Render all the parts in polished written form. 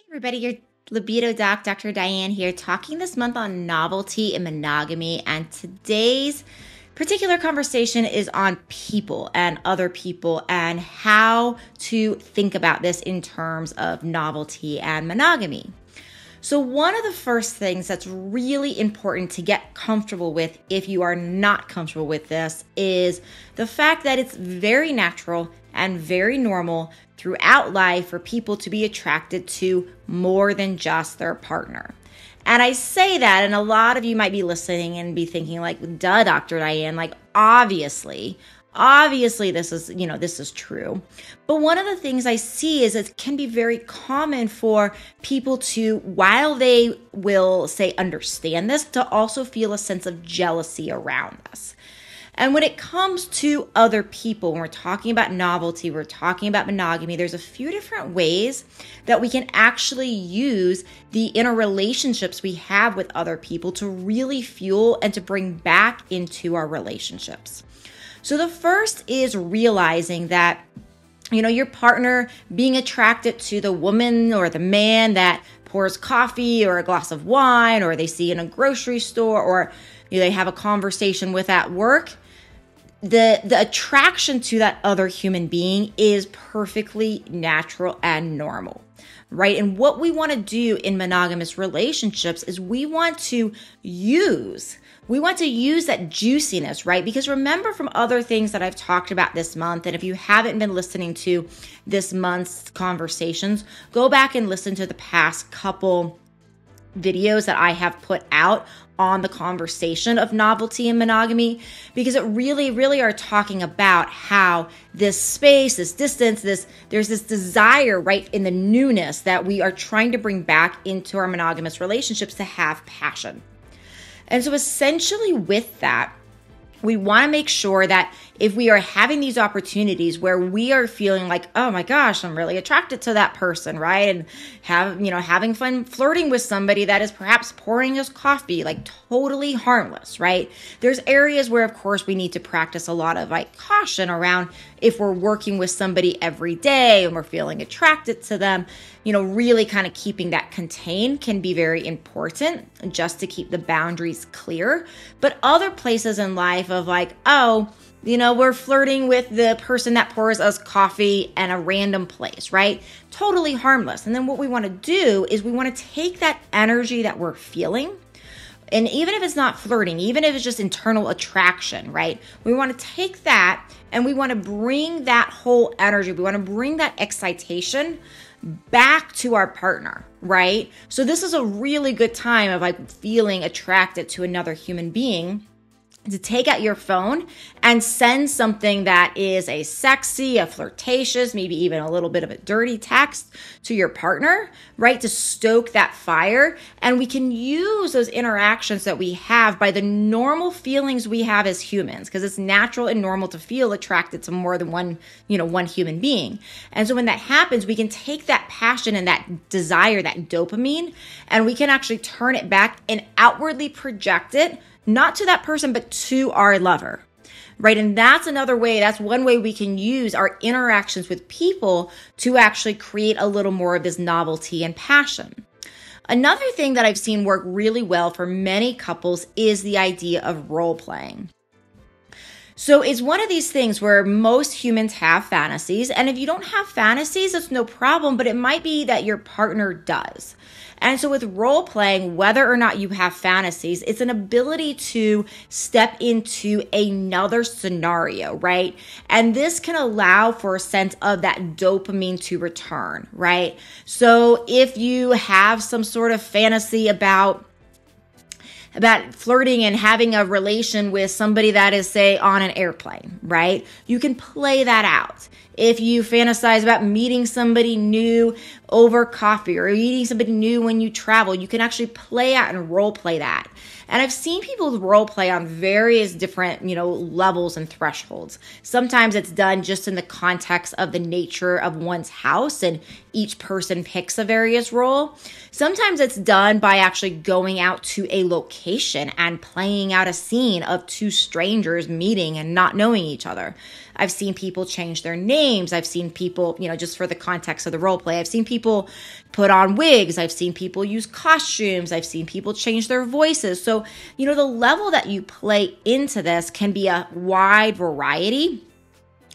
Everybody, your Libido doc, Dr. Diane here, talking this month on novelty and monogamy. And today's particular conversation is on people and other people and how to think about this in terms of novelty and monogamy. So one of the first things that's really important to get comfortable with if you are not comfortable with this is the fact that it's very natural and very normal throughout life for people to be attracted to more than just their partner. And I say that, and a lot of you might be listening and be thinking like, duh, Dr. Diane, like obviously this is true. But one of the things I see is it can be very common for people to, while they will say understand this, to also feel a sense of jealousy around this. And when it comes to other people, when we're talking about novelty, we're talking about monogamy, there's a few different ways that we can actually use the interrelationships we have with other people to really fuel and to bring back into our relationships. So the first is realizing that, your partner being attracted to the woman or the man that pours coffee or a glass of wine, or they see in a grocery store, or they have a conversation with at work. The attraction to that other human being is perfectly natural and normal, right? And what we want to do in monogamous relationships is we want to use that juiciness, right? Because remember from other things that I've talked about this month, and if you haven't been listening to this month's conversations, go back and listen to the past couple videos that I have put out on the conversation of novelty and monogamy, because it really are talking about how this space, this distance, there's this desire, right, in the newness that we are trying to bring back into our monogamous relationships to have passion. And so essentially with that, we want to make sure that if we are having these opportunities where we are feeling like, oh my gosh, I'm really attracted to that person, right? And having fun flirting with somebody that is perhaps pouring us coffee, like totally harmless, right? There's areas where, of course, we need to practice a lot of caution around if we're working with somebody every day and we're feeling attracted to them, really kind of keeping that contained can be very important just to keep the boundaries clear. But other places in life of we're flirting with the person that pours us coffee in a random place, right? Totally harmless. And then what we want to do is we want to take that energy that we're feeling, and even if it's not flirting, even if it's just internal attraction, right? We want to take that and we want to bring that whole energy, we want to bring that excitation back to our partner, right? So this is a really good time of feeling attracted to another human being, to take out your phone and send something that is a sexy, a flirtatious, maybe even a little bit of a dirty text to your partner, right? To stoke that fire. And we can use those interactions that we have by the normal feelings we have as humans, because it's natural and normal to feel attracted to more than one human being. And so when that happens, we can take that passion and that desire, that dopamine, and we can actually turn it back and outwardly project it, not to that person, but to our lover, right? And that's one way we can use our interactions with people to actually create a little more of this novelty and passion. Another thing that I've seen work really well for many couples is the idea of role playing. So it's one of these things where most humans have fantasies, and if you don't have fantasies, it's no problem, but it might be that your partner does. And so with role playing, whether or not you have fantasies, it's an ability to step into another scenario, right? And this can allow for a sense of that dopamine to return, right? So if you have some sort of fantasy about flirting and having a relation with somebody that is, say, on an airplane, right? You can play that out. If you fantasize about meeting somebody new over coffee or meeting somebody new when you travel, you can actually play out and role play that. And I've seen people role play on various different, levels and thresholds. Sometimes it's done just in the context of the nature of one's house and each person picks a various role. Sometimes it's done by actually going out to a location and playing out a scene of two strangers meeting and not knowing each other. I've seen people change their names. I've seen people, just for the context of the role play, I've seen people put on wigs. I've seen people use costumes. I've seen people change their voices. So, the level that you play into this can be a wide variety.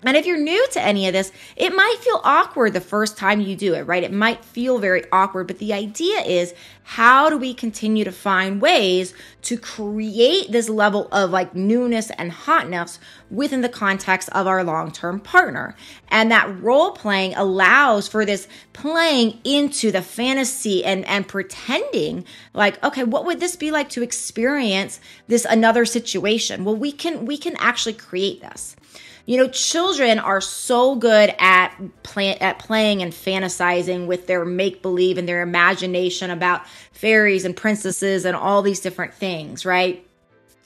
And if you're new to any of this, it might feel awkward the first time you do it, right? It might feel very awkward, but the idea is, how do we continue to find ways to create this level of like newness and hotness within the context of our long-term partner? And that role playing allows for this playing into the fantasy and pretending like, okay, what would this be like to experience this another situation? Well, we can actually create this. Children are so good at playing and fantasizing with their make-believe and their imagination about fairies and princesses and all these different things, right?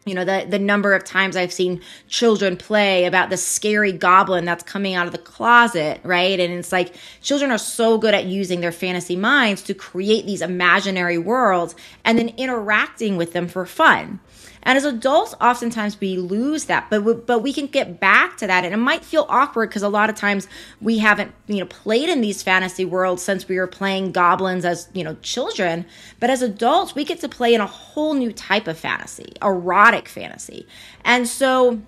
The number of times I've seen children play about the scary goblin that's coming out of the closet, right? And it's like children are so good at using their fantasy minds to create these imaginary worlds and then interacting with them for fun. And as adults, oftentimes we lose that, but we can get back to that. And it might feel awkward because a lot of times we haven't, played in these fantasy worlds since we were playing goblins as, children. But as adults, we get to play in a whole new type of fantasy, erotic fantasy. And so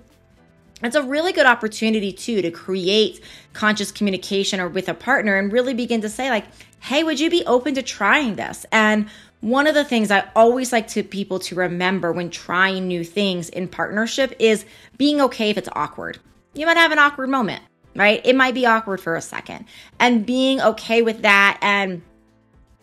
it's a really good opportunity too to create conscious communication or with a partner and really begin to say like, hey, would you be open to trying this? And one of the things I always like to people to remember when trying new things in partnership is being okay if it's awkward. You might have an awkward moment, right? It might be awkward for a second. And being okay with that and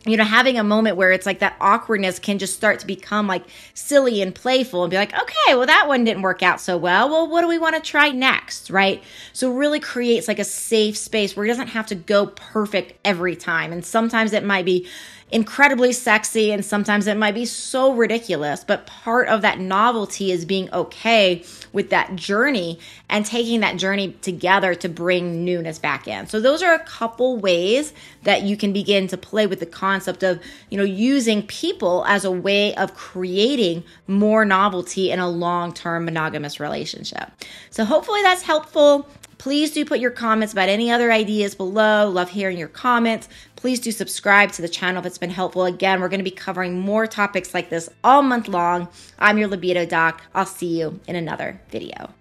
having a moment where it's like that awkwardness can just start to become like silly and playful and be like, okay, well, that one didn't work out so well. Well, what do we want to try next, right? So it really creates like a safe space where it doesn't have to go perfect every time. And sometimes it might be incredibly sexy and sometimes it might be so ridiculous, but part of that novelty is being okay with that journey and taking that journey together to bring newness back in. So those are a couple ways that you can begin to play with the concept of, using people as a way of creating more novelty in a long-term monogamous relationship. So hopefully that's helpful. Please do put your comments about any other ideas below. Love hearing your comments. Please do subscribe to the channel if it's been helpful. Again, we're going to be covering more topics like this all month long. I'm your Libido Doc. I'll see you in another video.